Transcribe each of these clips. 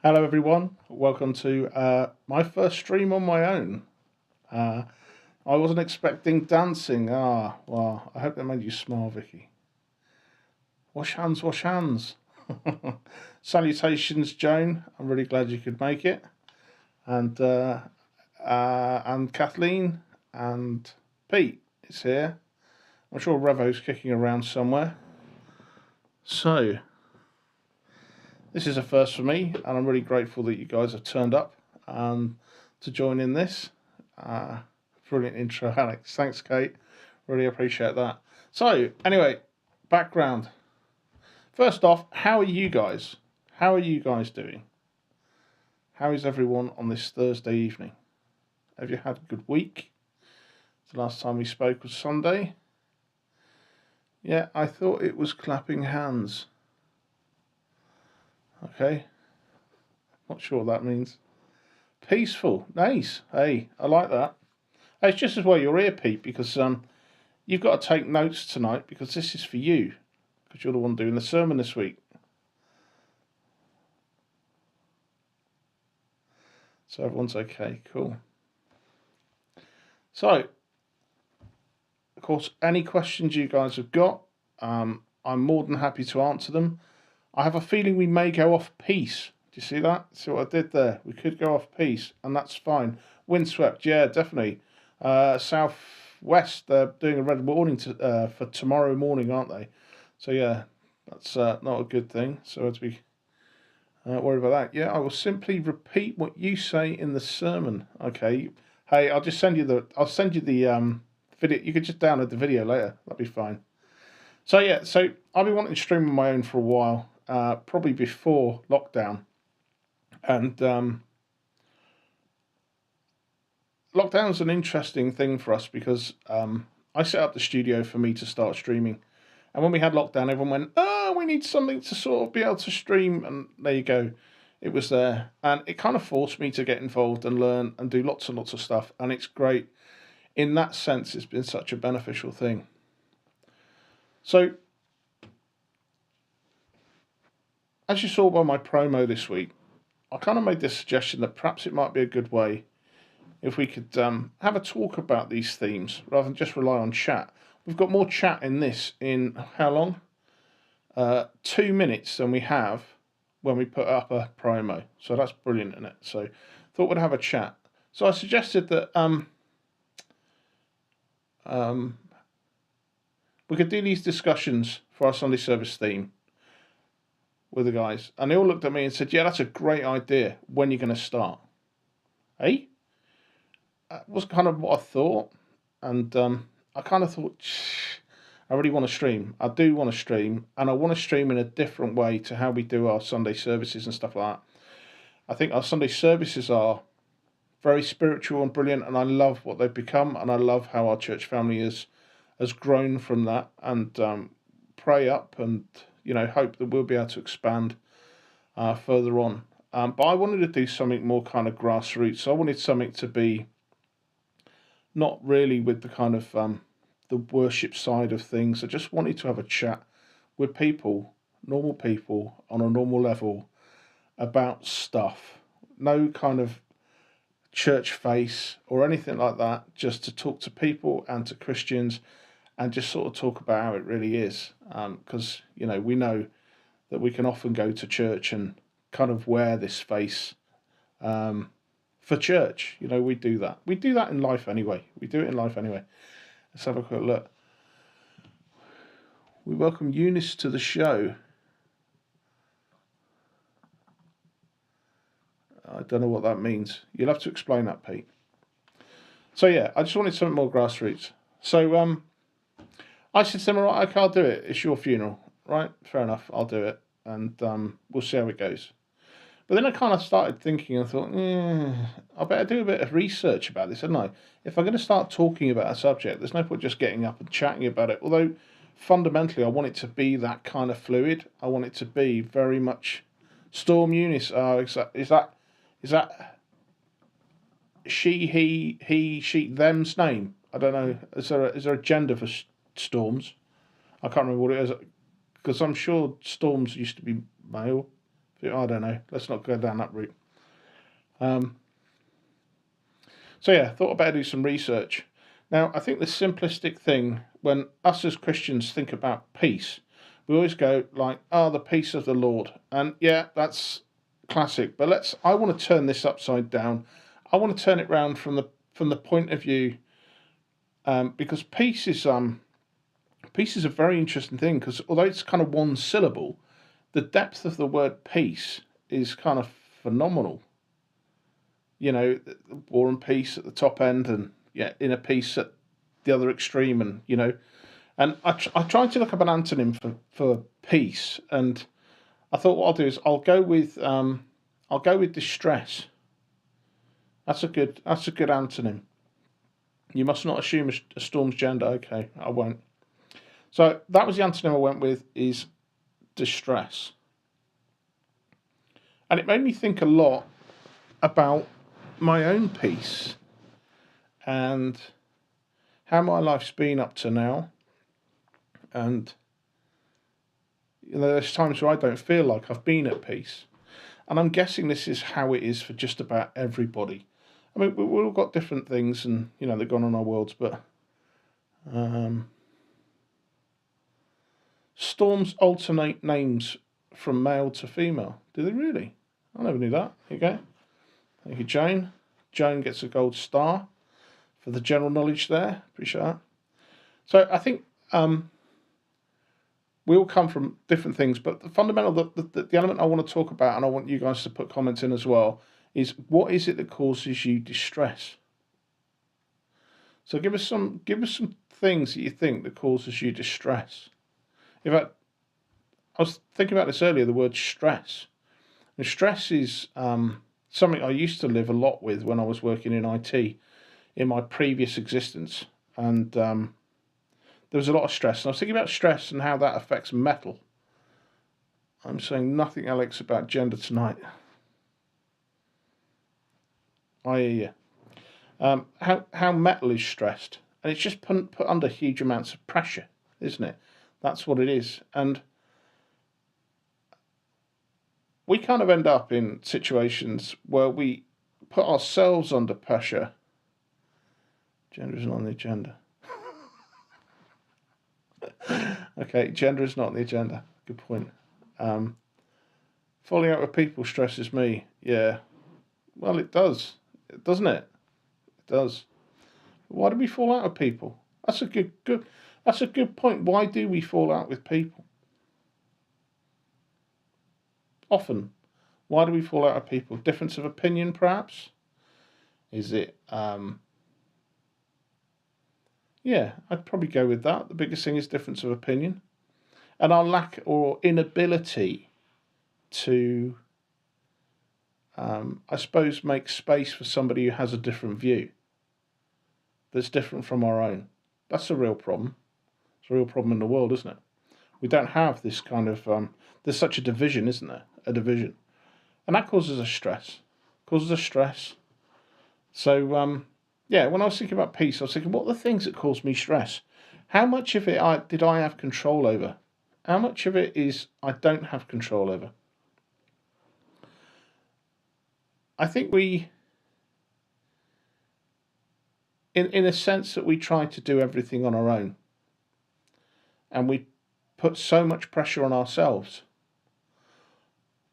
Hello everyone, welcome to my first stream on my own. I wasn't expecting dancing. Well, I hope that made you smile, Vicky. Wash hands, wash hands. Salutations, Joan. I'm really glad you could make it. And Kathleen and Pete is here. I'm sure Revo's kicking around somewhere. So, this is a first for me, and I'm really grateful that you guys have turned up to join in this. Brilliant intro, Alex. Thanks, Kate. Really appreciate that. So, anyway, background. First off, how are you guys? How are you guys doing? How is everyone on this Thursday evening? Have you had a good week? The last time we spoke was Sunday. Yeah, I thought it was clapping hands. Okay. Not sure what that means. Peaceful. Nice. Hey, I like that. Hey, it's just as well you're here, Pete, because you've got to take notes tonight because this is for you, because you're the one doing the sermon this week. So everyone's okay. Cool. So, of course, any questions you guys have got, I'm more than happy to answer them. I have a feeling we may go off piece. Do you see that? See what I did there? We could go off piece, and that's fine. Windswept, yeah, definitely. Southwest, they're doing a red warning for tomorrow morning, aren't they? So yeah, that's not a good thing. So to be worried about that. Yeah, I will simply repeat what you say in the sermon. Okay. Hey, I'll send you the video. You could just download the video later. That'd be fine. So yeah, so I've been wanting to stream on my own for a while, probably before lockdown, and lockdown's an interesting thing for us because I set up the studio for me to start streaming, and when we had lockdown, everyone went, "Oh, we need something to sort of be able to stream," and there you go, it was there, and it kind of forced me to get involved and learn and do lots and lots of stuff, and it's great. In that sense, it's been such a beneficial thing. So, as you saw by my promo this week, I kind of made this suggestion that perhaps it might be a good way if we could have a talk about these themes rather than just rely on chat. We've got more chat in this in how long? 2 minutes than we have when we put up a promo. So that's brilliant, isn't it? So thought we'd have a chat. So I suggested that we could do these discussions for our Sunday service theme with the guys. And they all looked at me and said, yeah, that's a great idea. When are you going to start? That was kind of what I thought. And I kind of thought, I really want to stream. I do want to stream. And I want to stream in a different way to how we do our Sunday services and stuff like that. I think our Sunday services are very spiritual and brilliant. And I love what they've become. And I love how our church family has grown from that. And pray up and hope that we'll be able to expand further on. But I wanted to do something more kind of grassroots. So I wanted something to be not really with the kind of the worship side of things. I just wanted to have a chat with people, normal people on a normal level about stuff. No kind of church face or anything like that, just to talk to people and to Christians and just sort of talk about how it really is. Because, we know that we can often go to church and kind of wear this face for church. We do that. We do that in life anyway. We do it in life anyway. Let's have a quick look. We welcome Eunice to the show. I don't know what that means. You'll have to explain that, Pete. So yeah, I just wanted something more grassroots. So I said to them, right, okay, I'll do it. It's your funeral, right? Fair enough, I'll do it. And we'll see how it goes. But then I kind of started thinking and thought, I better do a bit of research about this, hadn't I? If I'm going to start talking about a subject, there's no point just getting up and chatting about it. Although, fundamentally, I want it to be that kind of fluid. I want it to be very much Storm Eunice. Is that she, he, she, them's name? I don't know. Is there a gender for storms? I can't remember what it is, because I'm sure storms used to be male, I don't know. Let's not go down that route. So yeah, thought I'd better do some research. Now, I think the simplistic thing, when us as Christians think about peace, we always go like, the peace of the Lord. And yeah, that's classic. But I want to turn this upside down. I want to turn it round from the point of view, because peace is a very interesting thing, because although it's kind of one syllable, the depth of the word peace is kind of phenomenal. You know, war and peace at the top end, and yeah, inner peace at the other extreme, and you know, and I tried to look up an antonym for peace, and I thought what I'll do is I'll go with distress. That's a good antonym. You must not assume a storm's gender. Okay, I won't. So that was the antonym I went with, is distress, and it made me think a lot about my own peace and how my life's been up to now. And you know, there's times where I don't feel like I've been at peace, and I'm guessing this is how it is for just about everybody. I mean, we've all got different things, and you know, they've gone on our worlds, but storms alternate names from male to female. Do they really? I never knew that. Here you go. Thank you, Jane. Jane gets a gold star for the general knowledge there. Appreciate that. So I think we all come from different things, but the fundamental, the element I want to talk about, and I want you guys to put comments in as well, is what is it that causes you distress? So give us some things that you think that causes you distress. In fact, I was thinking about this earlier, the word stress. And stress is something I used to live a lot with when I was working in IT in my previous existence. And there was a lot of stress. And I was thinking about stress and how that affects metal. I'm saying nothing, Alex, about gender tonight. I hear you. How metal is stressed. And it's just put under huge amounts of pressure, isn't it? That's what it is. And we kind of end up in situations where we put ourselves under pressure. Gender is not on the agenda. Okay, gender is not on the agenda. Good point. Falling out with people stresses me. Yeah. Well, it does. Doesn't it? It does. Why do we fall out with people? That's a good point. Why do we fall out with people? Often. Why do we fall out with people? Difference of opinion, perhaps? Is it, yeah, I'd probably go with that. The biggest thing is difference of opinion. And our lack or inability to, I suppose, make space for somebody who has a different view that's different from our own. That's a real problem. It's a real problem in the world, isn't it? We don't have this kind of, there's such a division, isn't there? A division. And that causes us stress. So, yeah, when I was thinking about peace, I was thinking, what are the things that cause me stress? How much of it did I have control over? How much of it is I don't have control over? I think we, in a sense that we try to do everything on our own. And we put so much pressure on ourselves.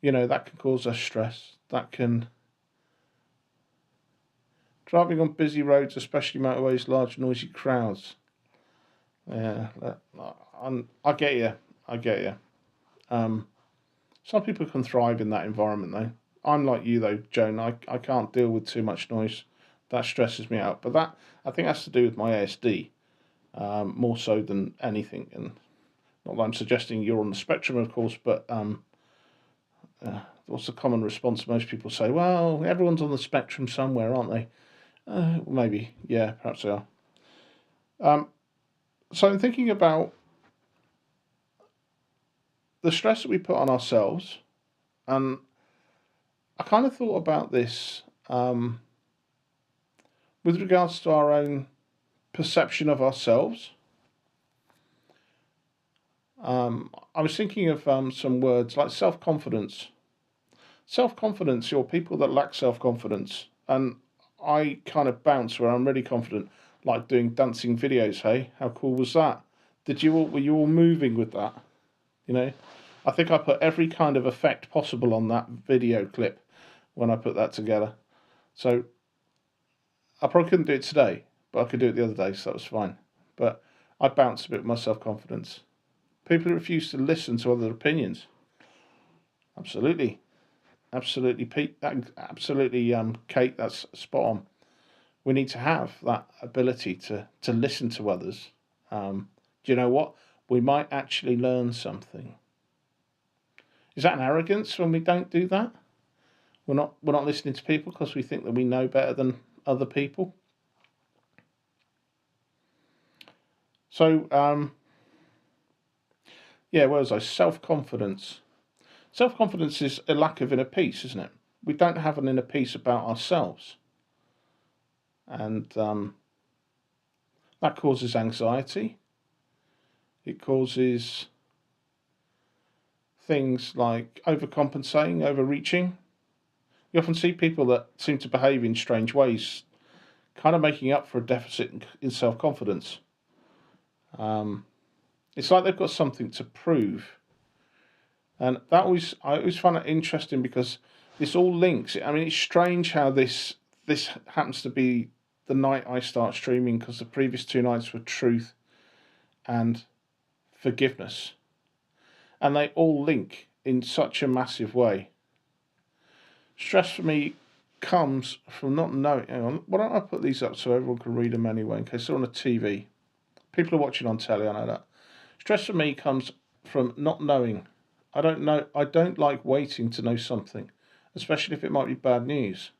You know, that can cause us stress. That can... Driving on busy roads, especially motorways, large noisy crowds. Yeah, I get you. Some people can thrive in that environment, though. I'm like you, though, Joan. I can't deal with too much noise. That stresses me out. But that, I think, has to do with my ASD, more so than anything. And not that I'm suggesting you're on the spectrum, of course, but what's the common response? Most people say, well, everyone's on the spectrum somewhere, aren't they? Maybe, yeah, perhaps they are. So I'm thinking about the stress that we put on ourselves, and I kind of thought about this with regards to our own perception of ourselves. I was thinking of some words like self-confidence. Self-confidence, or people that lack self-confidence, and I kind of bounce where I'm really confident, like doing dancing videos. Hey, how cool was that? Were you all moving with that? You know, I think I put every kind of effect possible on that video clip when I put that together. So I probably couldn't do it today, but I could do it the other day, so that was fine. But I bounce a bit with my self-confidence. People refuse to listen to other opinions. Absolutely. Absolutely, Pete. Absolutely, Kate, that's spot on. We need to have that ability to listen to others. Do you know what? We might actually learn something. Is that an arrogance when we don't do that? We're not listening to people because we think that we know better than other people. So, where was I? Self-confidence. Self-confidence is a lack of inner peace, isn't it? We don't have an inner peace about ourselves. And that causes anxiety. It causes things like overcompensating, overreaching. You often see people that seem to behave in strange ways, kind of making up for a deficit in self-confidence. It's like they've got something to prove. And I always find it interesting because this all links. I mean, it's strange how this happens to be the night I start streaming, because the previous 2 nights were truth and forgiveness. And they all link in such a massive way. Stress for me comes from not knowing. Hang on, why don't I put these up so everyone can read them anyway, in case they're on a TV. People are watching on telly, I know that. Stress for me comes from not knowing. I don't know. I don't like waiting to know something, especially if it might be bad news.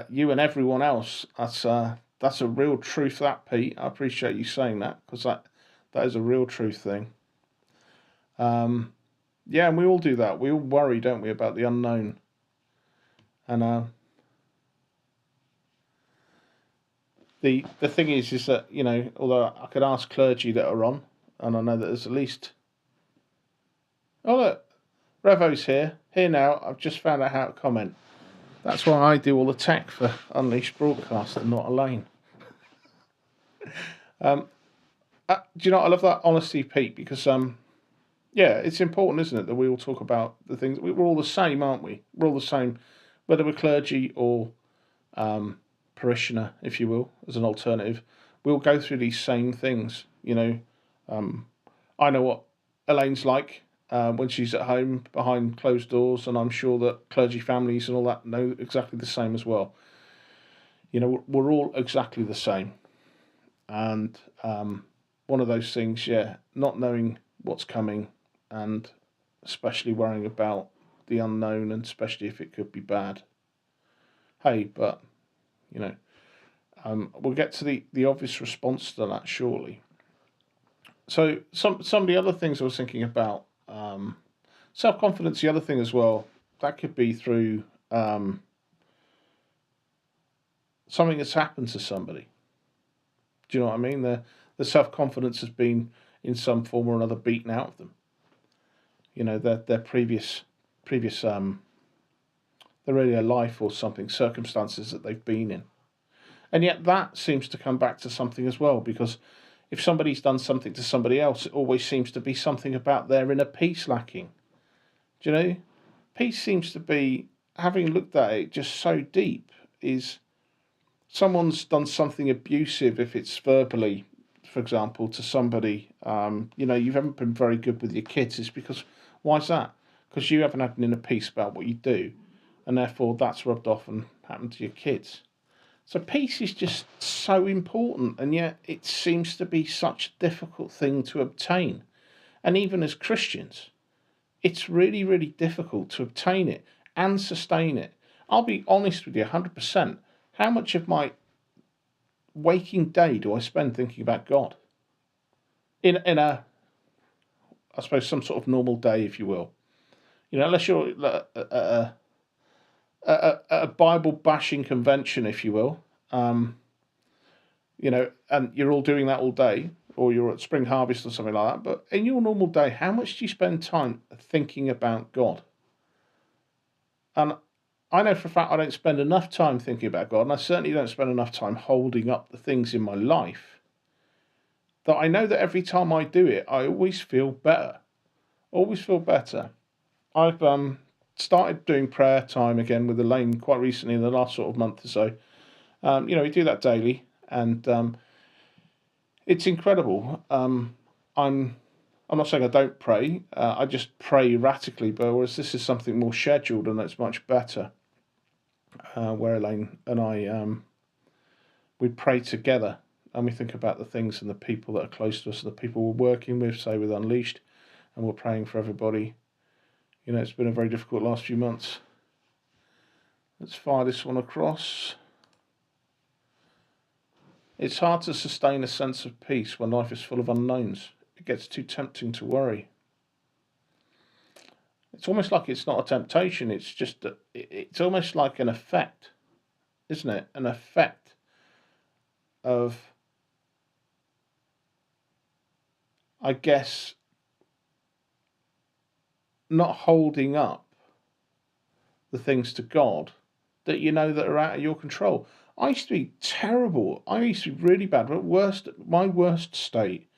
You and everyone else, that's a real truth, that, Pete. I appreciate you saying that, because that is a real truth thing. And we all do that. We all worry, don't we, about the unknown. And the thing is that, although I could ask clergy that are on, and I know that there's at least... Oh, look, Revo's here now. I've just found out how to comment. That's why I do all the tech for Unleashed Broadcast and not Elaine. Do you know, I love that honesty, Pete, because it's important, isn't it, that we all talk about the things. We're all the same, aren't we? We're all the same, whether we're clergy or parishioner, if you will, as an alternative. We all go through these same things, I know what Elaine's like when she's at home behind closed doors, and I'm sure that clergy families and all that know exactly the same as well. We're all exactly the same. And one of those things, not knowing what's coming, and especially worrying about the unknown, and especially if it could be bad. Hey, but, we'll get to the obvious response to that shortly. So some of the other things I was thinking about, self-confidence, the other thing as well, that could be through something that's happened to somebody. Do you know what I mean? The self-confidence has been in some form or another beaten out of them. Their previous their earlier life or something, circumstances that they've been in. And yet that seems to come back to something as well, because if somebody's done something to somebody else, it always seems to be something about their inner peace lacking. Do you know? Peace seems to be, having looked at it just so deep, is someone's done something abusive, if it's verbally, for example, to somebody. You haven't been very good with your kids. It's because, why is that? Because you haven't had an inner peace about what you do, and therefore that's rubbed off and happened to your kids. So peace is just so important, and yet it seems to be such a difficult thing to obtain. And even as Christians, it's really, really difficult to obtain it and sustain it. I'll be honest with you, 100%. How much of my waking day do I spend thinking about God? In a, I suppose, some sort of normal day, if you will. Unless you're a Bible bashing convention, if you will, and you're all doing that all day, or you're at spring harvest or something like that. But in your normal day, how much do you spend time thinking about God? And I know for a fact I don't spend enough time thinking about God, and I certainly don't spend enough time holding up the things in my life, that I know that every time I do it, I always feel better. Always feel better. I've started doing prayer time again with Elaine quite recently in the last sort of month or so. We do that daily, and it's incredible. I'm not saying I don't pray. I just pray erratically, but whereas this is something more scheduled and it's much better. Where Elaine and I we pray together, and we think about the things and the people that are close to us, and the people we're working with, say with Unleashed, and we're praying for everybody. It's been a very difficult last few months. Let's fire this one across. It's hard to sustain a sense of peace when life is full of unknowns. It gets too tempting to worry. It's almost like it's not a temptation. It's just that it's almost like an effect, isn't it? An effect of, I guess, not holding up the things to God that that are out of your control. I used to be terrible. I used to be really bad. But my worst state,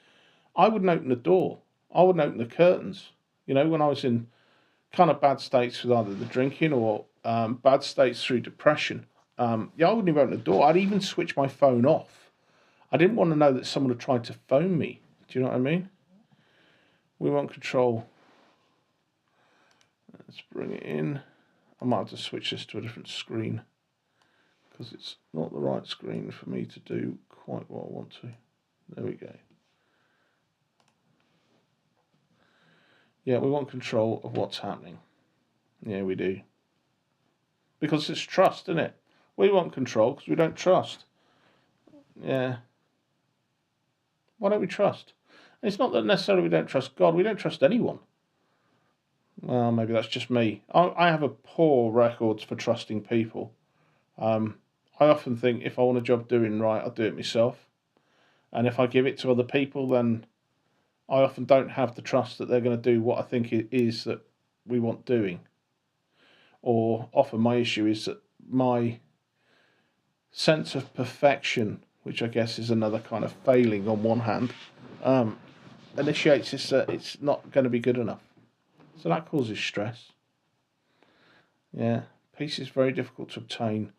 I wouldn't open the door. I wouldn't open the curtains. When I was in kind of bad states with either the drinking or bad states through depression. I wouldn't even open the door. I'd even switch my phone off. I didn't want to know that someone had tried to phone me. Do you know what I mean? We want control. Let's bring it in. I might have to switch this to a different screen, because it's not the right screen for me to do quite what I want to. There we go. Yeah, we want control of what's happening. Yeah, we do. Because it's trust, isn't it? We want control because we don't trust. Yeah. Why don't we trust? And it's not that necessarily we don't trust God. We don't trust anyone. Well, maybe that's just me. I have a poor record for trusting people. I often think if I want a job doing right, I'll do it myself. And if I give it to other people, then I often don't have the trust that they're going to do what I think it is that we want doing. Or often my issue is that my sense of perfection, which I guess is another kind of failing on one hand, initiates this that it's not going to be good enough. So that causes stress. Yeah, peace is very difficult to obtain,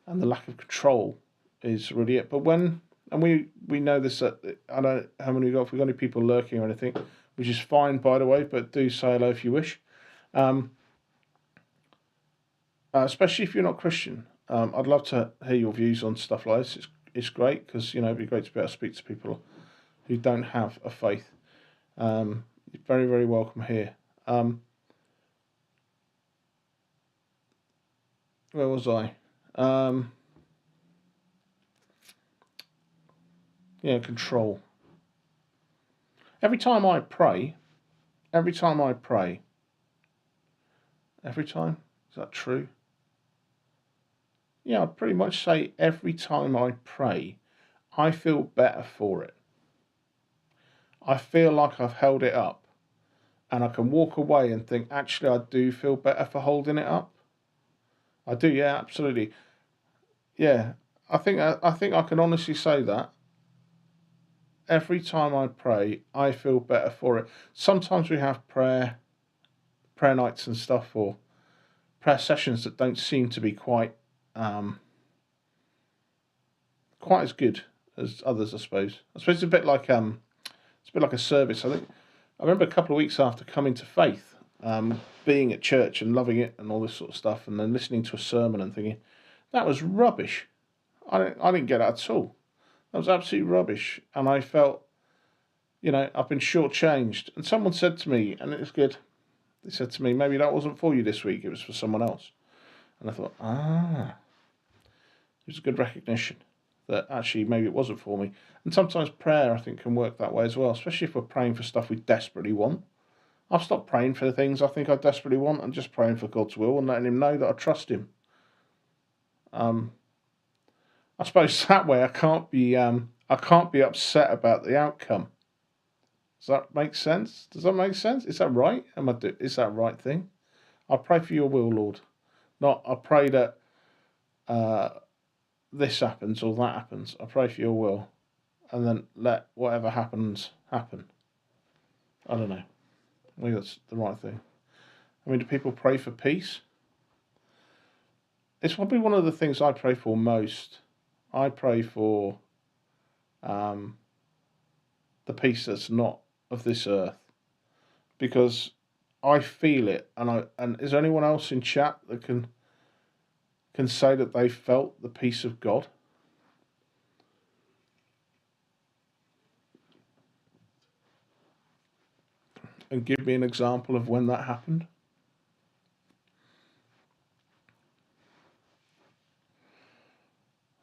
and the lack of control is really it. But we know this, I don't know how many we've got, if we've got any people lurking or anything, which is fine, by the way, but do say hello if you wish. Especially if you're not Christian. I'd love to hear your views on stuff like this. It's great, because, it'd be great to be able to speak to people who don't have a faith. You're very, very welcome here. Where was I? Control. Every time, is that true? Yeah, I'd pretty much say every time I pray, I feel better for it. I feel like I've held it up, and I can walk away and think, actually, I do feel better for holding it up. I do, yeah, absolutely. Yeah, I think I can honestly say that. Every time I pray, I feel better for it. Sometimes we have prayer nights and stuff, or prayer sessions that don't seem to be quite as good as others, I suppose. It's a bit like a service. I remember a couple of weeks after coming to faith, being at church and loving it and all this sort of stuff, and then listening to a sermon and thinking, that was rubbish. I didn't get that at all. That was absolutely rubbish. And I felt, I've been shortchanged. And someone said to me, and it was good, they said to me, maybe that wasn't for you this week, it was for someone else. And I thought, it was a good recognition that actually maybe it wasn't for me. And sometimes prayer, I think, can work that way as well, especially if we're praying for stuff we desperately want. I've stopped praying for the things I think I desperately want and just praying for God's will and letting him know that I trust him. I suppose that way I can't be I can't be upset about the outcome. Does that make sense? Does that make sense? Is that right? Is that right thing? I pray for your will, Lord. Not I pray that uh, this happens or that happens. I pray for your will, and then let whatever happens happen. I don't know. Maybe that's the right thing. I mean, do people pray for peace? It's probably one of the things I pray for most. I pray for um, the peace that's not of this earth, because I feel it, and is there anyone else in chat that can say that they felt the peace of God? And give me an example of when that happened.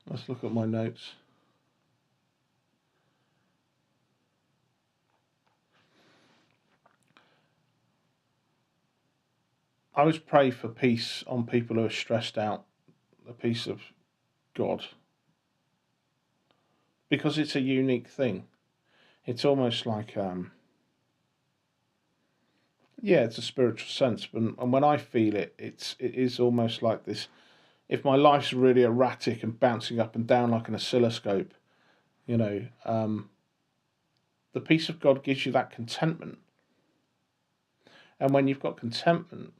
Let's look at my notes. I always pray for peace on people who are stressed out, the peace of God, because it's a unique thing. It's almost like, yeah, it's a spiritual sense, and when I feel it, it is almost like this. If my life's really erratic and bouncing up and down like an oscilloscope, you know, the peace of God gives you that contentment, and when you've got contentment,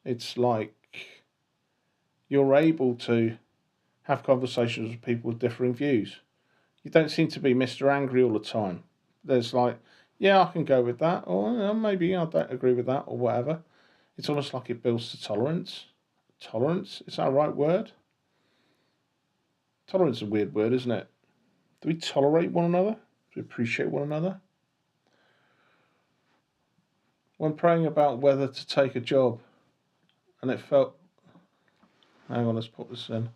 it's like you're able to have conversations with people with differing views. You don't seem to be Mr. Angry all the time. There's like, yeah, I can go with that, or maybe I don't agree with that, or whatever. It's almost like it builds to tolerance. Tolerance? Is that a right word? Tolerance is a weird word, isn't it? Do we tolerate one another? Do we appreciate one another? When praying about whether to take a job, and it felt... Hang on, let's put this in.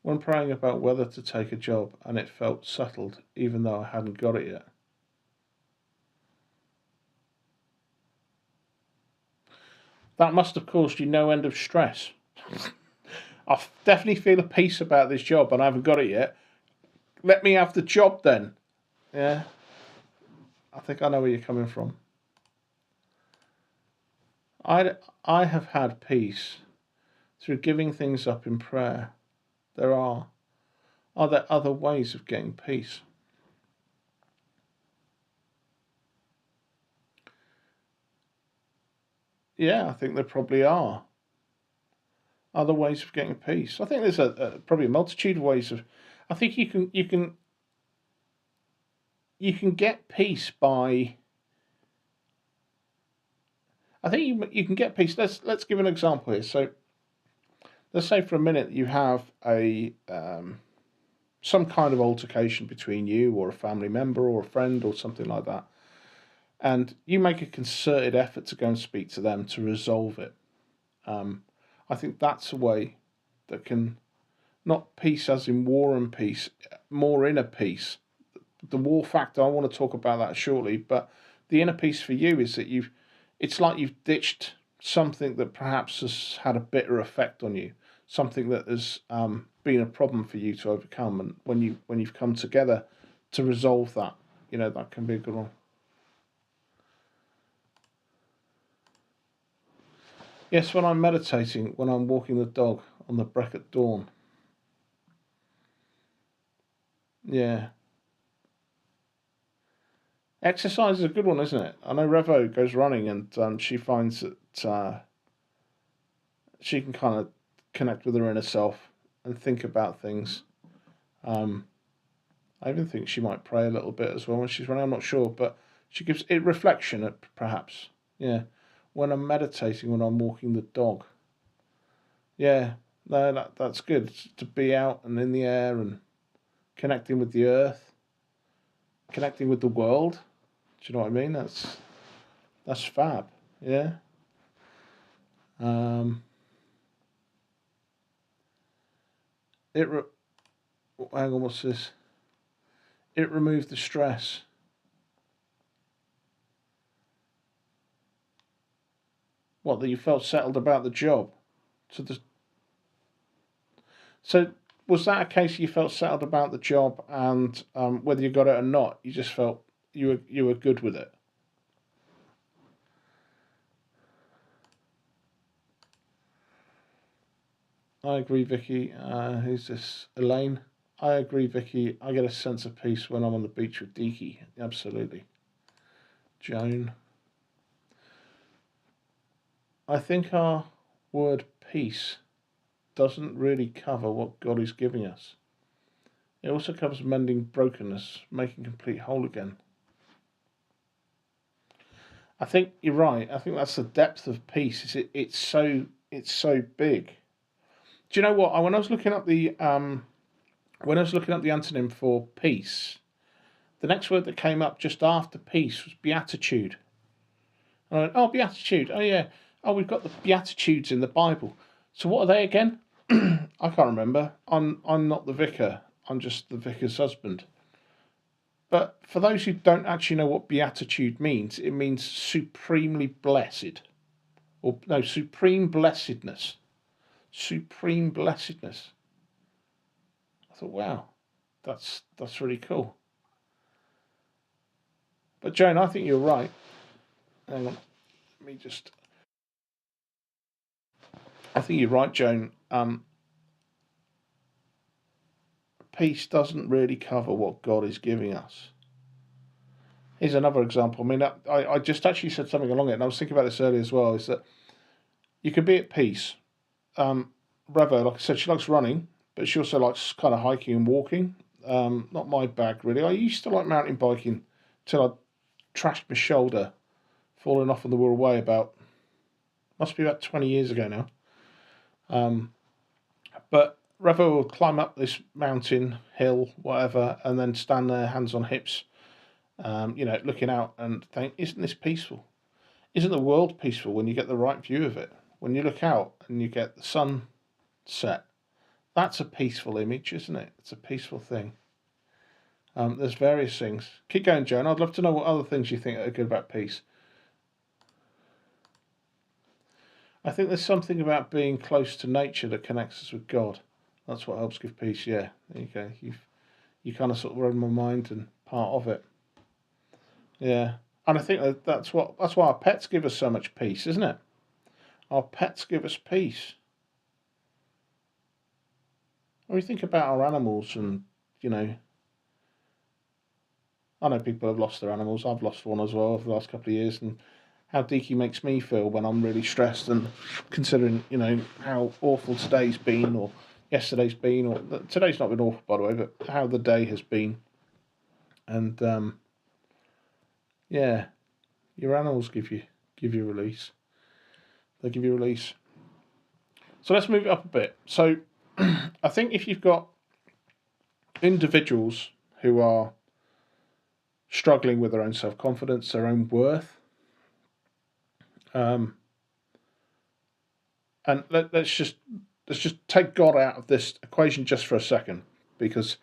When praying about whether to take a job, and it felt settled, even though I hadn't got it yet. That must have caused you no end of stress. I definitely feel a peace about this job, and I haven't got it yet. Let me have the job then. Yeah. I think I know where you're coming from. I have had peace through giving things up in prayer. Are there other ways of getting peace? Yeah, I think there probably are other ways of getting peace. I think there's probably a multitude of ways of. I think you can get peace by. I think you can get peace. Let's give an example here. So, let's say for a minute you have a some kind of altercation between you or a family member or a friend or something like that, and you make a concerted effort to go and speak to them to resolve it. I think that's a way that can, not peace as in war and peace, more inner peace. The war factor, I want to talk about that shortly, but the inner peace for you is that it's like you've ditched something that perhaps has had a bitter effect on you, something that has been a problem for you to overcome, and when you've come together to resolve that, that can be a good one. Yes, when I'm meditating, when I'm walking the dog on the break at dawn. Yeah. Exercise is a good one, isn't it? I know Revo goes running, and she finds that she can kind of connect with her inner self and think about things. I even think she might pray a little bit as well when she's running. I'm not sure, but she gives it reflection, perhaps. Yeah. When I'm meditating, when I'm walking the dog. Yeah. No, that's good. To be out and in the air and connecting with the earth, connecting with the world. Do you know what I mean? That's fab. Yeah. Hang on, what's this? It removed the stress. What, that you felt settled about the job? So So was that a case you felt settled about the job, and whether you got it or not, you just felt you were good with it? I agree, Vicky. Who's this? Elaine. I agree, Vicky. I get a sense of peace when I'm on the beach with Deaky. Absolutely. Joan. I think our word peace doesn't really cover what God is giving us. It also covers mending brokenness, making complete whole again. I think you're right. I think that's the depth of peace. It's so big. Do you know what? When I was looking up the antonym for peace, the next word that came up just after peace was beatitude. And I went, oh, beatitude. Oh yeah. Oh, we've got the beatitudes in the Bible. So what are they again? I can't remember. I'm not the vicar. I'm just the vicar's husband. But for those who don't actually know what beatitude means, it means supremely blessed. Or no, supreme blessedness. Supreme blessedness. I thought, wow, that's really cool. But Joan, I think you're right. Hang on. Let me just... I think you're right, Joan. Peace doesn't really cover what God is giving us. Here's another example. I mean, I just actually said something along it, and I was thinking about this earlier as well, is that you can be at peace. Reva, like I said, she likes running, but she also likes kind of hiking and walking. Not my bag, really. I used to like mountain biking till I trashed my shoulder, falling off on the Wirral Way must be about 20 years ago now. But Reva will climb up this mountain, hill, whatever, and then stand there, hands on hips, looking out and think, isn't this peaceful? Isn't the world peaceful when you get the right view of it? When you look out and you get the sun set, that's a peaceful image, isn't it? It's a peaceful thing. There's various things. Keep going, Joan. I'd love to know what other things you think are good about peace. I think there's something about being close to nature that connects us with God. That's what helps give peace. Yeah, there you go. You kind of sort of read my mind and part of it. Yeah, and I think that's why our pets give us so much peace, isn't it? Our pets give us peace. When we think about our animals, and I know people have lost their animals. I've lost one as well over the last couple of years, and how Deaky makes me feel when I'm really stressed, and considering how awful today's been, or yesterday's been, or today's not been awful by the way, but how the day has been, and yeah, your animals give you release. They give you release. So let's move it up a bit. So I think if you've got individuals who are struggling with their own self-confidence, their own worth, and let's just take God out of this equation just for a second, because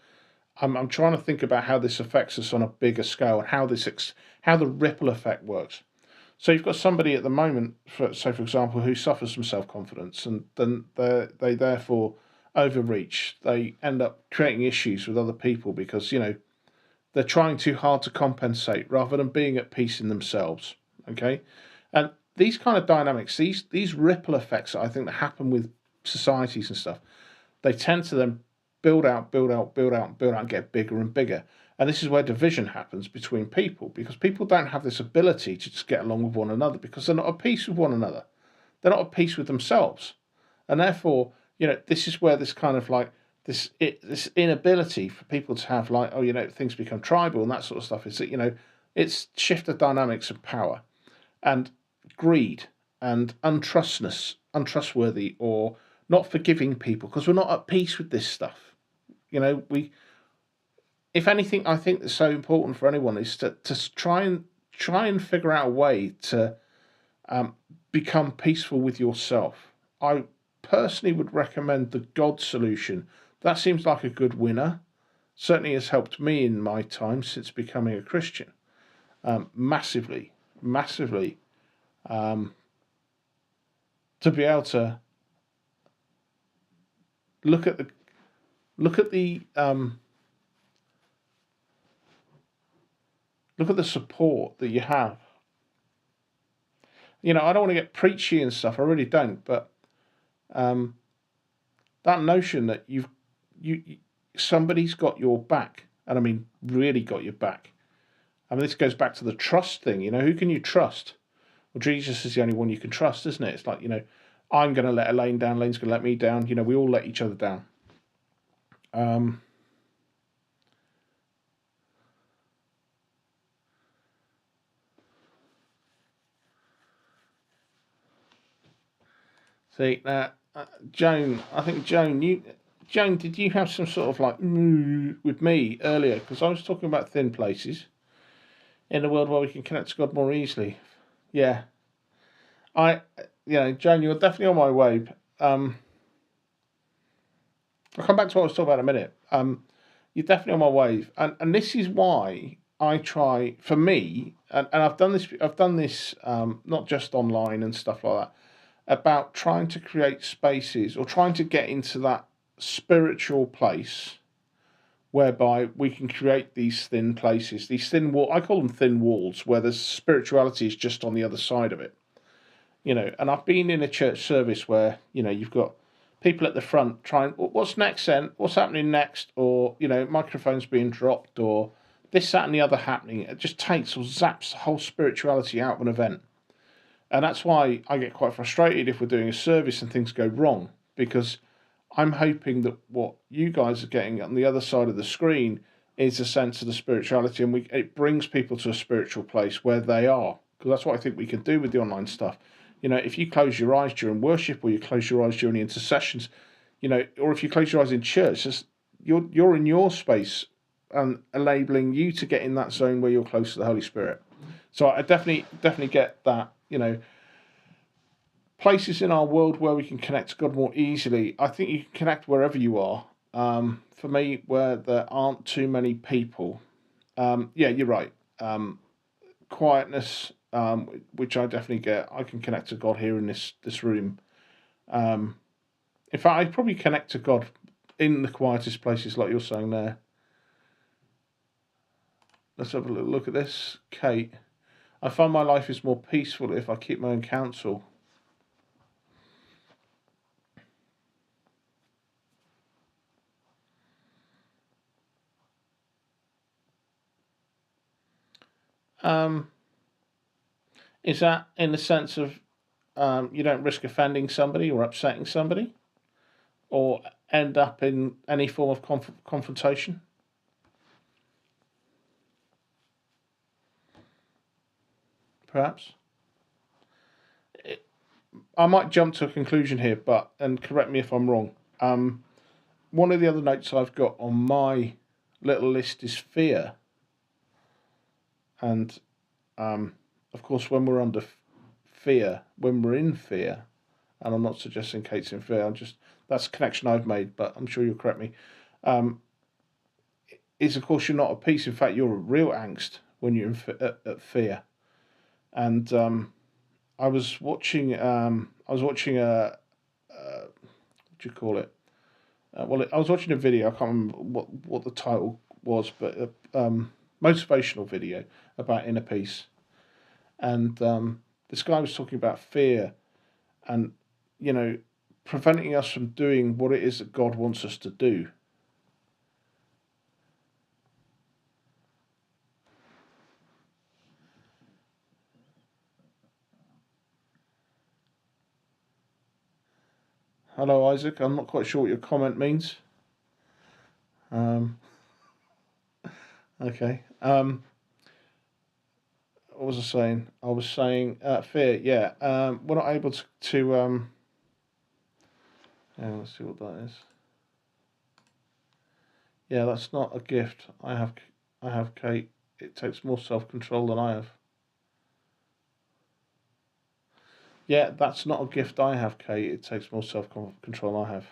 I'm trying to think about how this affects us on a bigger scale, and how the ripple effect works. So you've got somebody at the moment, for example, who suffers from self-confidence, and then they therefore overreach. They end up creating issues with other people because they're trying too hard to compensate rather than being at peace in themselves. Okay, and these kind of dynamics, these ripple effects that I think that happen with societies and stuff, they tend to then build out, and get bigger and bigger. And this is where division happens between people, because people don't have this ability to just get along with one another because they're not at peace with one another. They're not at peace with themselves. And therefore, this is where this kind of like this inability for people to have like, things become tribal and that sort of stuff, is that, it's shifted dynamics of power and greed and untrustworthy, or not forgiving people because we're not at peace with this stuff. If anything, I think that's so important for anyone is to try and figure out a way to become peaceful with yourself. I personally would recommend the God solution. That seems like a good winner. Certainly has helped me in my time since becoming a Christian. Massively. To be able to look at Look at the support that you have. You know, I don't want to get preachy and stuff. I really don't. But that notion that somebody's got your back, and I mean really got your back. I mean, this goes back to the trust thing. You know, who can you trust? Well, Jesus is the only one you can trust, isn't it? It's like, you know, I'm going to let Elaine down. Elaine's going to let me down. You know, we all let each other down. See, Joan, I think Joan, did you have some sort of like with me earlier? Because I was talking about thin places in a world where we can connect to God more easily. Yeah. Joan, you're definitely on my wave. I'll come back to what I was talking about in a minute. You're definitely on my wave. And this is why I try, for me, and I've done this not just online and stuff like that, about trying to create spaces or trying to get into that spiritual place whereby we can create these thin places, these thin wall. I call them thin walls, where the spirituality is just on the other side of it. You know, and I've been in a church service where, you know, you've got people at the front trying, what's next then? What's happening next? Or, you know, microphones being dropped or this, that and the other happening. It just takes or zaps the whole spirituality out of an event. And that's why I get quite frustrated if we're doing a service and things go wrong, because I'm hoping that what you guys are getting on the other side of the screen is a sense of the spirituality, and it brings people to a spiritual place where they are. Because that's what I think we can do with the online stuff. You know, if you close your eyes during worship, or you close your eyes during the intercessions, you know, or if you close your eyes in church, you're in your space and enabling you to get in that zone where you're close to the Holy Spirit. So I definitely get that. You know, places in our world where we can connect to God more easily. I think you can connect wherever you are. For me, where there aren't too many people. Yeah, you're right. Quietness, which I definitely get. I can connect to God here in this room. In fact, I probably connect to God in the quietest places, like you're saying there. Let's have a little look at this. Kate, I find my life is more peaceful if I keep my own counsel. Is that in the sense of you don't risk offending somebody or upsetting somebody, or end up in any form of confrontation? Perhaps. I might jump to a conclusion here, and correct me if I'm wrong. One of the other notes I've got on my little list is fear, and of course, when we're under fear, when we're in fear, and I'm not suggesting Kate's in fear, that's a connection I've made, but I'm sure you'll correct me, is of course you're not at peace. In fact, you're at real angst when you're at fear. And I was watching a what do you call it? I was watching a video. I can't remember what the title was, but a motivational video about inner peace. And this guy was talking about fear, and you know, preventing us from doing what it is that God wants us to do. Hello, Isaac. I'm not quite sure what your comment means. Okay. What was I saying? I was saying fear. Yeah. We're not able to yeah, let's see what that is. Yeah, that's not a gift. I have Kate. It takes more self-control than I have. Yeah, that's not a gift I have, Kate. It takes more self-control than I have.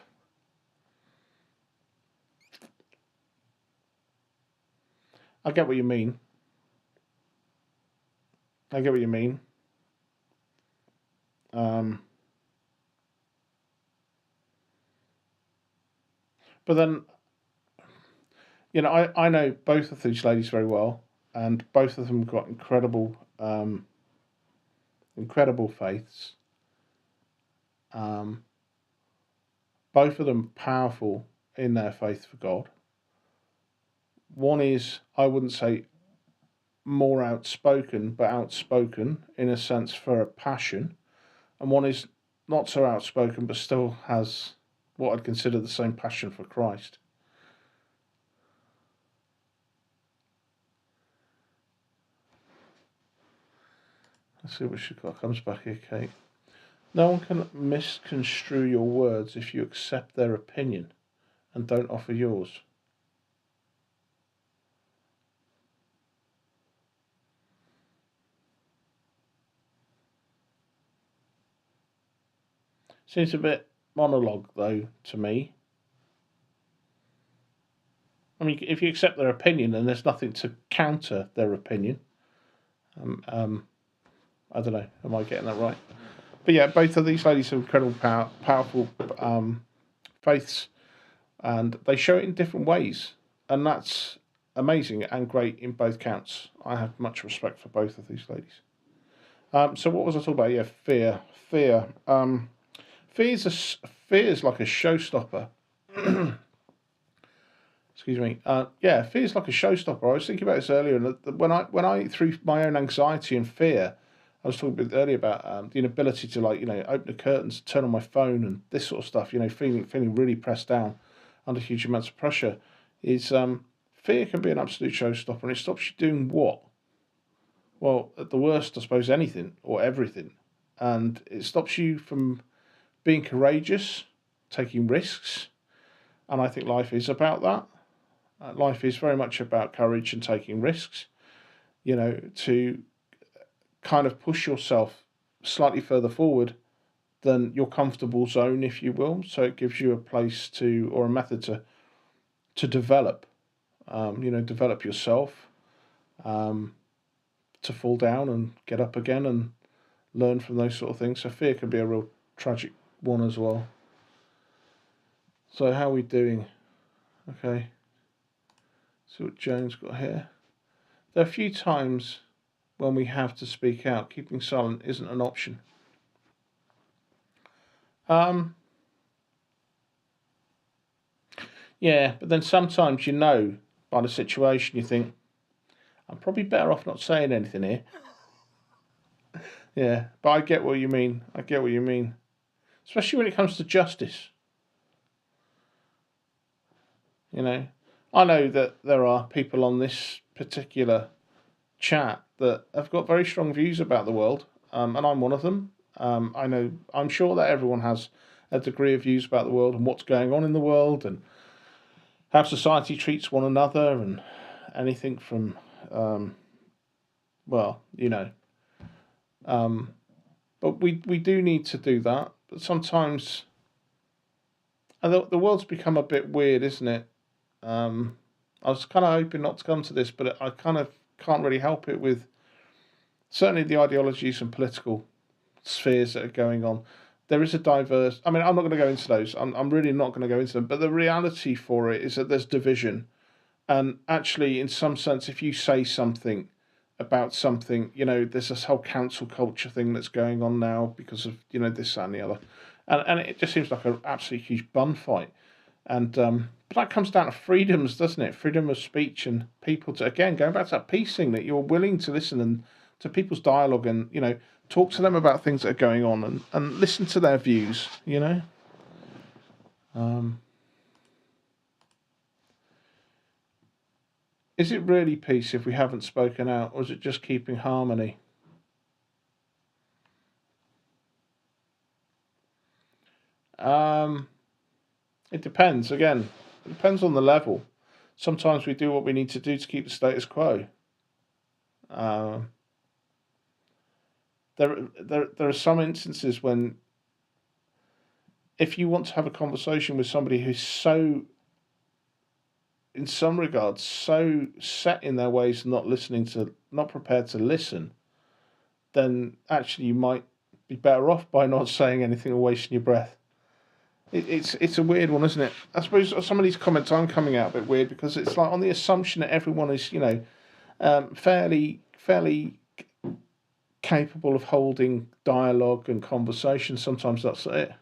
I get what you mean. I get what you mean. But then I know both of these ladies very well, and both of them got incredible faiths. Both of them powerful in their faith for God. One is, I wouldn't say more outspoken, but outspoken in a sense for a passion, and one is not so outspoken, but still has what I'd consider the same passion for Christ. Let's see what she got. Comes back here, Kate. No one can misconstrue your words if you accept their opinion and don't offer yours. Seems a bit monologue, though, to me. I mean, if you accept their opinion and there's nothing to counter their opinion, I don't know, am I getting that right? But yeah, both of these ladies have incredible powerful faiths, and they show it in different ways, and that's amazing and great in both counts. I have much respect for both of these ladies. So what was I talking about? Yeah, fear. Fear is like a showstopper. Excuse me. Fear is like a showstopper. I was thinking about this earlier, and when I through my own anxiety and fear, I was talking a bit earlier about the inability to open the curtains, turn on my phone, and this sort of stuff. Feeling really pressed down under huge amounts of pressure. Is fear can be an absolute showstopper, and it stops you doing what? Well, at the worst, I suppose anything or everything, and it stops you from being courageous, taking risks, and I think life is about that. Life is very much about courage and taking risks. To kind of push yourself slightly further forward than your comfortable zone, if you will. So it gives you a place or a method to develop, develop yourself, to fall down and get up again and learn from those sort of things. So fear can be a real tragic one as well. So how are we doing? Okay. See what Joan's got here. There are a few times when we have to speak out. Keeping silent isn't an option. Yeah, but then sometimes by the situation, you think, I'm probably better off not saying anything here. Yeah, but I get what you mean. Especially when it comes to justice. I know that there are people on this particular chat that have got very strong views about the world, and I'm one of them. I'm sure that everyone has a degree of views about the world and what's going on in the world and how society treats one another and anything from, but we do need to do that. But sometimes, and the world's become a bit weird, isn't it? I was kind of hoping not to come to this, but I kind of can't really help it with certainly the ideologies and political spheres that are going on. There is a diverse. I mean, I'm not going to go into those. I'm really not going to go into them. But the reality for it is that there's division, and actually, in some sense, if you say something about something, there's this whole cancel culture thing that's going on now because of this, that, and the other, and it just seems like an absolutely huge bun fight. And but that comes down to freedoms, doesn't it? Freedom of speech and people to, again, going back to that peace thing, that you're willing to listen and to people's dialogue and talk to them about things that are going on and listen to their views. Is it really peace if we haven't spoken out, or is it just keeping harmony? It depends. Again, it depends on the level. Sometimes we do what we need to do to keep the status quo. There are some instances when, if you want to have a conversation with somebody who's so, in some regards, so set in their ways, not prepared to listen, then actually you might be better off by not saying anything or wasting your breath. It's a weird one, isn't it? I suppose some of these comments I'm coming out a bit weird because it's like on the assumption that everyone is, fairly capable of holding dialogue and conversation. Sometimes that's it.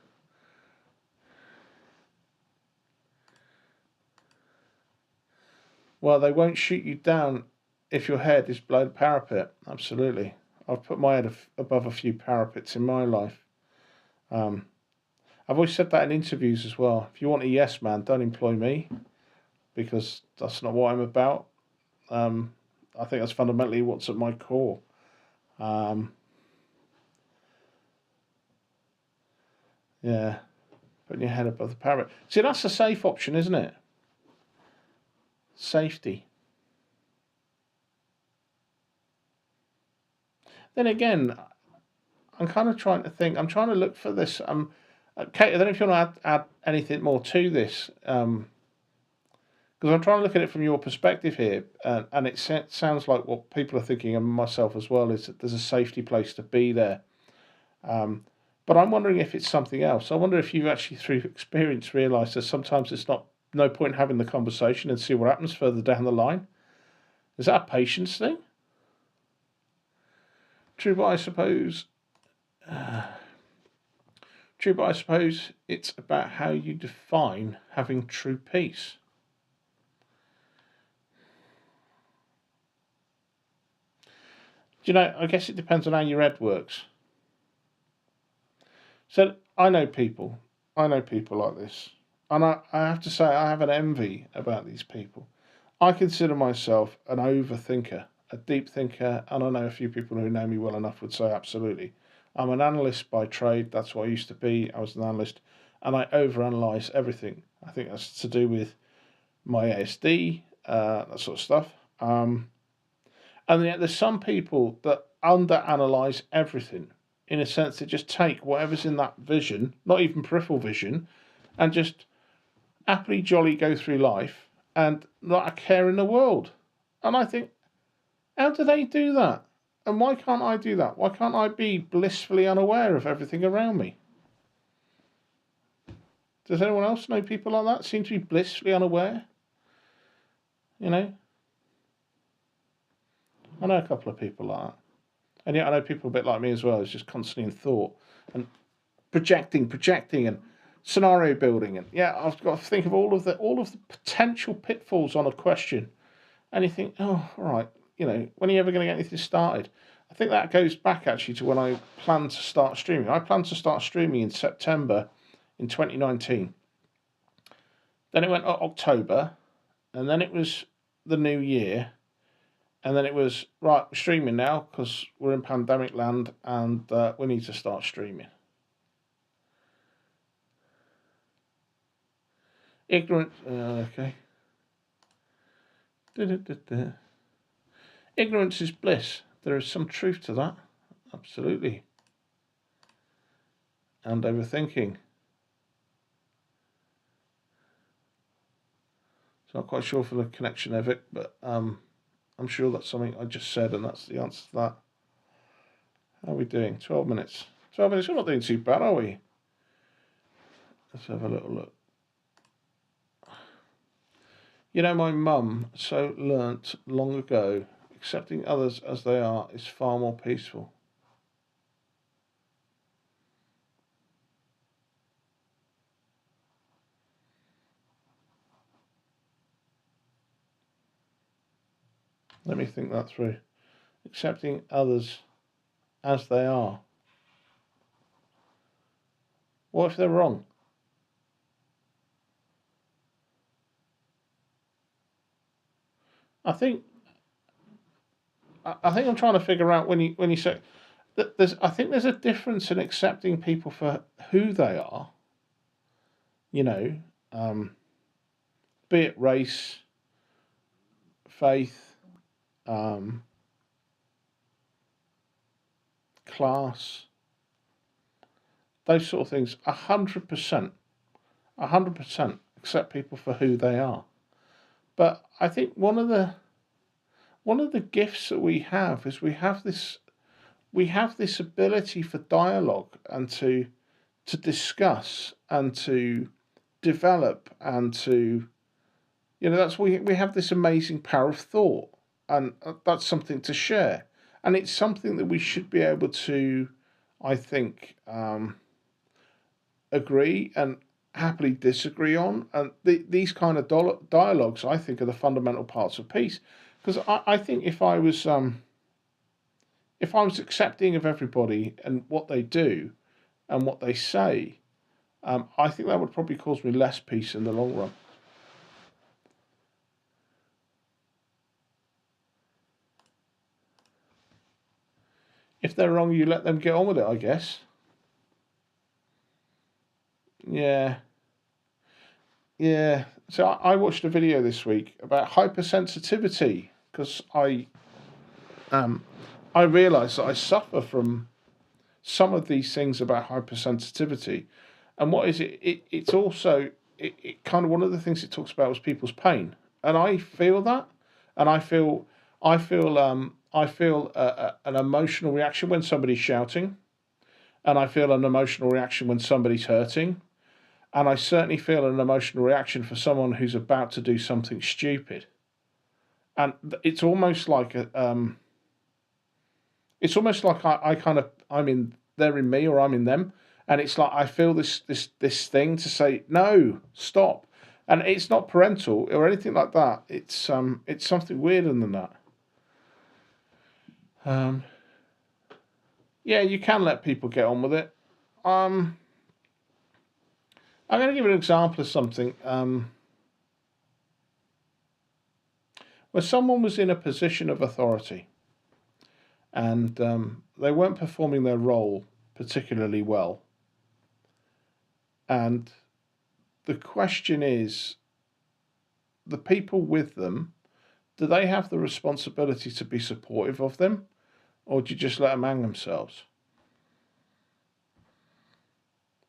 Well, they won't shoot you down if your head is below the parapet. Absolutely. I've put my head above a few parapets in my life. I've always said that in interviews as well. If you want a yes man, don't employ me, because that's not what I'm about. I think that's fundamentally what's at my core. Yeah, putting your head above the parapet. See, that's a safe option, isn't it? Safety. Then again, I'm kind of trying to think. I'm trying to look for this. Kate, I don't know if you want to add anything more to this, because I'm trying to look at it from your perspective here, and it sounds like what people are thinking, and myself as well, is that there's a safety place to be there. But I'm wondering if it's something else. I wonder if you've actually, through experience, realised that sometimes it's no point having the conversation and see what happens further down the line. Is that a patience thing? True, but I suppose it's about how you define having true peace. I guess it depends on how your head works. So I know people like this. And I have to say, I have an envy about these people. I consider myself an overthinker, a deep thinker, and I know a few people who know me well enough would say absolutely. I'm an analyst by trade. That's what I used to be. I was an analyst, and I overanalyze everything. I think that's to do with my ASD, that sort of stuff. And yet there's some people that underanalyze everything. In a sense, they just take whatever's in that vision, not even peripheral vision, and just happily jolly go through life and not a care in the world. And I think, how do they do that? And why can't I do that? Why can't I be blissfully unaware of everything around me? Does anyone else know people like that? Seem to be blissfully unaware? I know a couple of people like that. And yet I know people a bit like me as well, who's just constantly in thought and projecting and scenario building, and I've got to think of all of the potential pitfalls on a question, and you think, oh, all right, when are you ever going to get anything started? I think that goes back actually to when I planned to start streaming. I planned to start streaming in September in 2019. Then it went October, and then it was the new year, and then it was, right, we're streaming now because we're in pandemic land and we need to start streaming. Ignorance, okay. Ignorance is bliss. There is some truth to that. Absolutely. And overthinking. So I'm not quite sure for the connection of it, but I'm sure that's something I just said, and that's the answer to that. How are we doing? 12 minutes. 12 minutes, we're not doing too bad, are we? Let's have a little look. My mum so learnt long ago, accepting others as they are is far more peaceful. Let me think that through. Accepting others as they are. What if they're wrong? I think I'm trying to figure out when you say that I think there's a difference in accepting people for who they are. Be it race, faith, class, those sort of things. 100%, 100% accept people for who they are. But I think one of the gifts that we have is we have this ability for dialogue and to to discuss and to develop and to, that's we have this amazing power of thought, and that's something to share, and it's something that we should be able to, I think, agree and happily disagree on, and these kind of dialogues, I think, are the fundamental parts of peace. Because I think if I was accepting of everybody and what they do and what they say, I think that would probably cause me less peace in the long run. If they're wrong, you let them get on with it, I guess. Yeah. Yeah. So I watched a video this week about hypersensitivity because I realised that I suffer from some of these things about hypersensitivity. And what is it? It's also it kind of, one of the things it talks about was people's pain, and I feel that, and I feel an emotional reaction when somebody's shouting, and I feel an emotional reaction when somebody's hurting, and I certainly feel an emotional reaction for someone who's about to do something stupid. And it's almost like I kind of, they're in me or I'm in them, and it's like I feel this thing to say no, stop, and it's not parental or anything like that. It's something weirder than that. Yeah, you can let people get on with it. I'm going to give an example of something. Where someone was in a position of authority, and they weren't performing their role particularly well. And the question is, the people with them, do they have the responsibility to be supportive of them, or do you just let them hang themselves?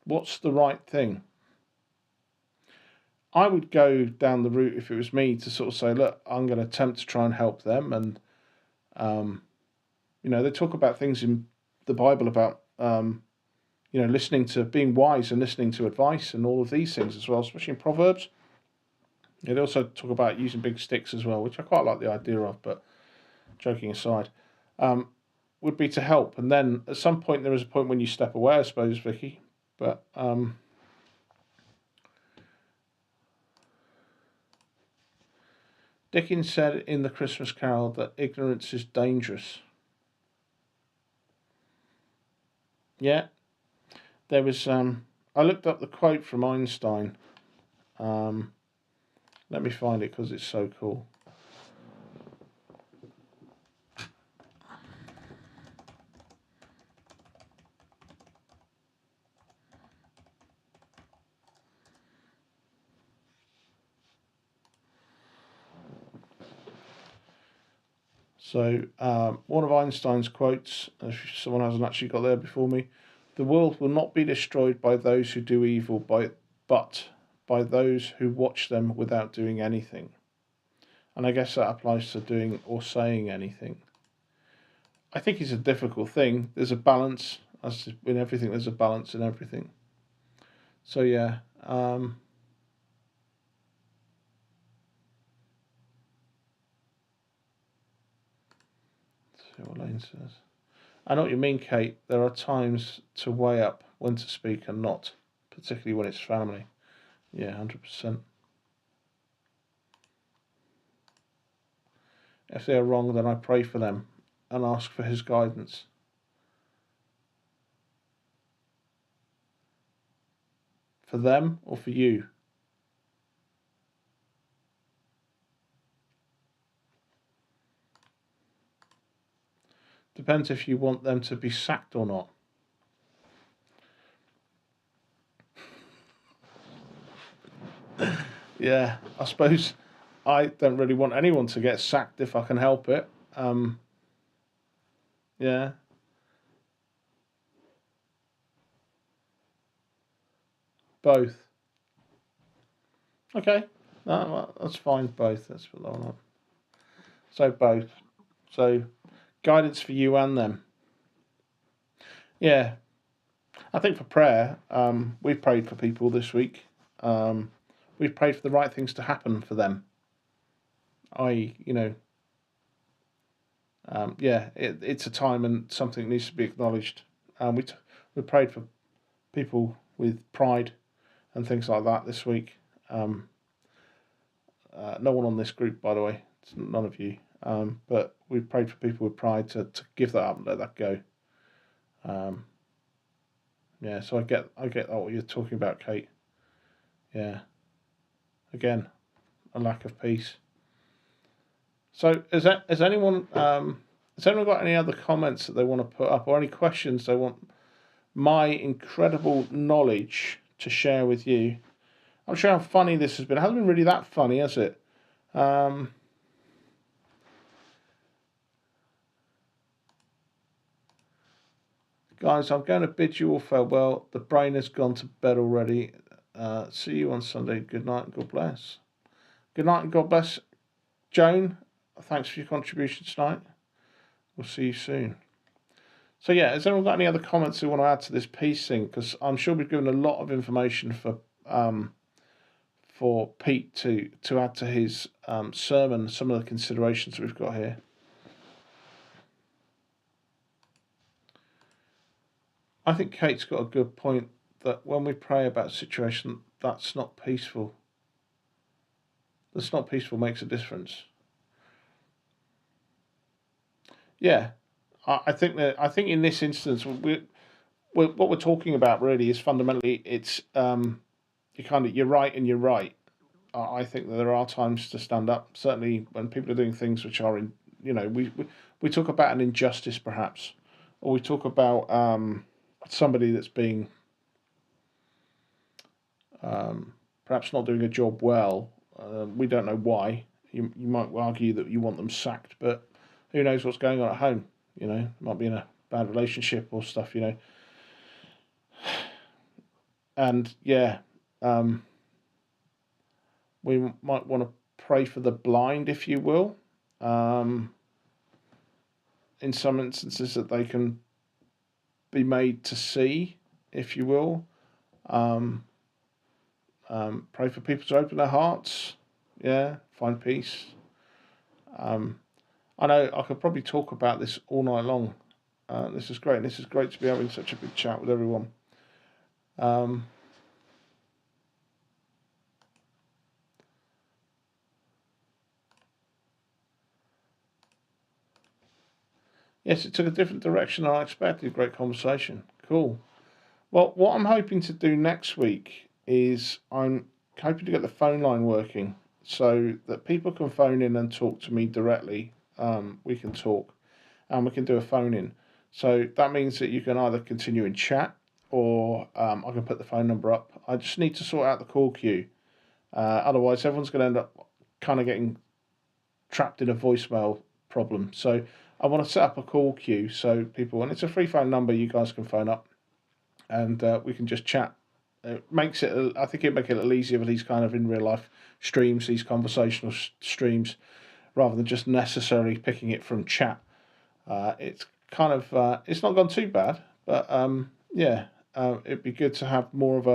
What's the right thing? I would go down the route, if it was me, to sort of say, look, I'm going to attempt to try and help them. And, they talk about things in the Bible about, listening to, being wise and listening to advice and all of these things as well, especially in Proverbs. They also talk about using big sticks as well, which I quite like the idea of, but joking aside, would be to help. And then at some point, there is a point when you step away, I suppose, Vicky. But Dickens said in The Christmas Carol that ignorance is dangerous. Yeah. There was, I looked up the quote from Einstein. Let me find it because it's so cool. So, one of Einstein's quotes, if someone hasn't actually got there before me, the world will not be destroyed by those who do evil, but by those who watch them without doing anything. And I guess that applies to doing or saying anything. I think it's a difficult thing. There's a balance, as in everything, there's a balance in everything. So, yeah. See what Lane says. I know what you mean, Kate. There are times to weigh up when to speak and not, particularly when it's family. Yeah, 100%. If they are wrong, then I pray for them and ask for his guidance. For them or for you? Depends if you want them to be sacked or not. Yeah, I suppose I don't really want anyone to get sacked if I can help it. Yeah. Both. Okay. No, well, that's fine. Both. Let's put that one up. So both. So guidance for you and them. Yeah. I think for prayer, we've prayed for people this week. We've prayed for the right things to happen for them. It's a time and something needs to be acknowledged. We prayed for people with pride and things like that this week. No one on this group, by the way. It's none of you. But we prayed for people with pride to give that up and let that go. So I get what you're talking about, Kate. Yeah. Again, a lack of peace. So has anyone got any other comments that they want to put up, or any questions they want my incredible knowledge to share with you? I'm sure how funny this has been. It hasn't been really that funny, has it? Guys, I'm going to bid you all farewell. The brain has gone to bed already. See you on Sunday. Good night and God bless. Good night and God bless. Joan, thanks for your contribution tonight. We'll see you soon. So yeah, has anyone got any other comments they want to add to this piece thing? Because I'm sure we've given a lot of information for Pete to add to his sermon, some of the considerations we've got here. I think Kate's got a good point that when we pray about a situation that's not peaceful, makes a difference. Yeah, I think in this instance, what we're talking about really is fundamentally it's you're right and you're right. I think that there are times to stand up. Certainly when people are doing things which are we talk about an injustice perhaps, or we talk about somebody that's being perhaps not doing a job well. We don't know why. You might argue that you want them sacked, but who knows what's going on at home? Might be in a bad relationship or stuff. And yeah, we might want to pray for the blind, if you will. In some instances that they can be made to see, if you will. Pray for people to open their hearts. Yeah, find peace. I know I could probably talk about this all night long. This is great. This is great to be having such a big chat with everyone. Yes, it took a different direction than I expected. Great conversation. Cool. Well, what I'm hoping to do next week is I'm hoping to get the phone line working so that people can phone in and talk to me directly. We can talk and we can do a phone in. So that means that you can either continue in chat or I can put the phone number up. I just need to sort out the call queue. Otherwise, everyone's going to end up kind of getting trapped in a voicemail problem. So I want to set up a call queue so people, and it's a free phone number, you guys can phone up and we can just chat. It makes it, I think it'd make it a little easier for these kind of in real life streams, these conversational streams, rather than just necessarily picking it from chat. It's kind of, it's not gone too bad, but it'd be good to have more of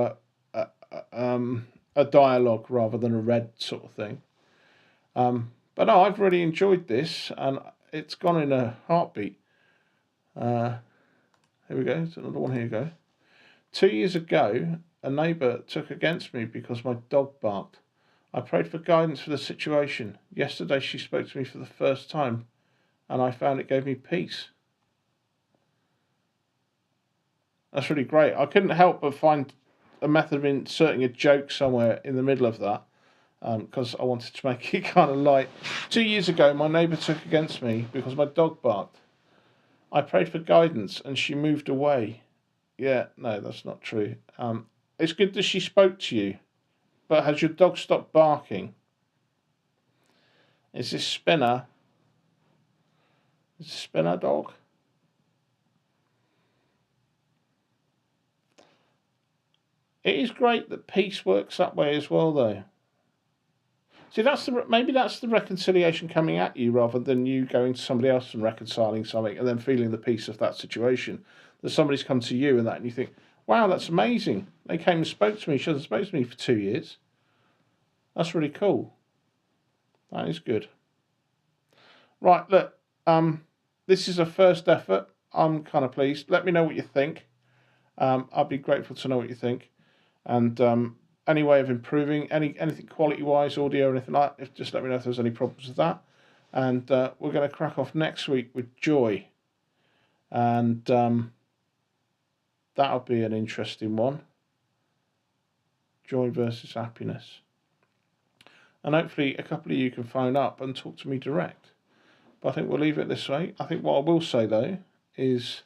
a dialogue rather than a read sort of thing. But no, I've really enjoyed this and it's gone in a heartbeat. Here we go, there's another one, here we go. 2 years ago, a neighbour took against me because my dog barked. I prayed for guidance for the situation. Yesterday she spoke to me for the first time and I found it gave me peace. That's really great. I couldn't help but find a method of inserting a joke somewhere in the middle of that because I wanted to make it kind of light. 2 years ago, my neighbour took against me because my dog barked. I prayed for guidance and she moved away. Yeah, no, that's not true. It's good that she spoke to you, but has your dog stopped barking? Is this Spinner? Is this Spinner dog? It is great that peace works that way as well, though. See, maybe that's the reconciliation coming at you rather than you going to somebody else and reconciling something and then feeling the peace of that situation. That somebody's come to you and you think, Wow, that's amazing. They came and spoke to me. She hasn't spoken to me for 2 years. That's really cool. That is good. Right, look, this is a first effort. I'm kind of pleased. Let me know what you think. I'd be grateful to know what you think. And any way of improving, anything quality-wise, audio or anything like that, just let me know if there's any problems with that. And we're going to crack off next week with joy. And that'll be an interesting one. Joy versus happiness. And hopefully a couple of you can phone up and talk to me direct. But I think we'll leave it this way. I think what I will say, though, is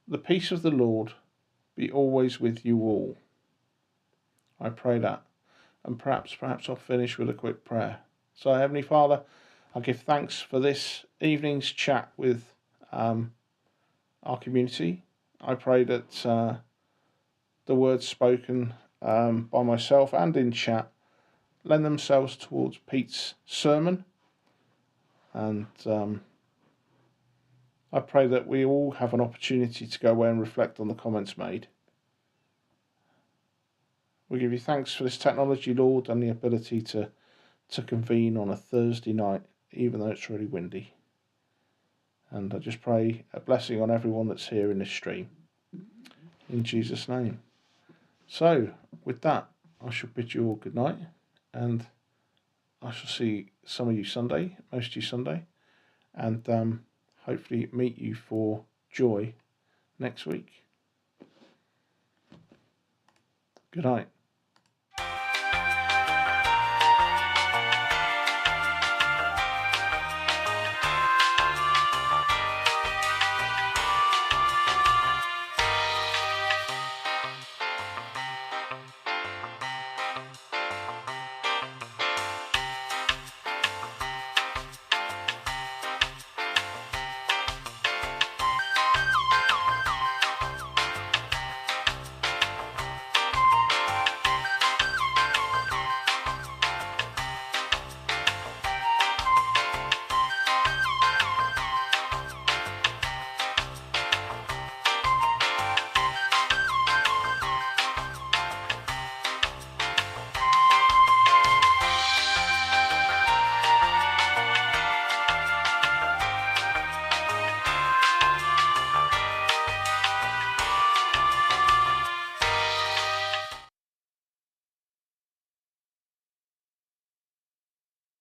the peace of the Lord be always with you all. I pray that. And perhaps I'll finish with a quick prayer. So, Heavenly Father, I give thanks for this evening's chat with our community. I pray that the words spoken by myself and in chat lend themselves towards Pete's sermon. And I pray that we all have an opportunity to go away and reflect on the comments made. We give you thanks for this technology, Lord, and the ability to convene on a Thursday night, even though it's really windy. And I just pray a blessing on everyone that's here in this stream. In Jesus' name. So, with that, I shall bid you all good night. And I shall see some of you Sunday, most of you Sunday. And hopefully meet you for joy next week. Good night.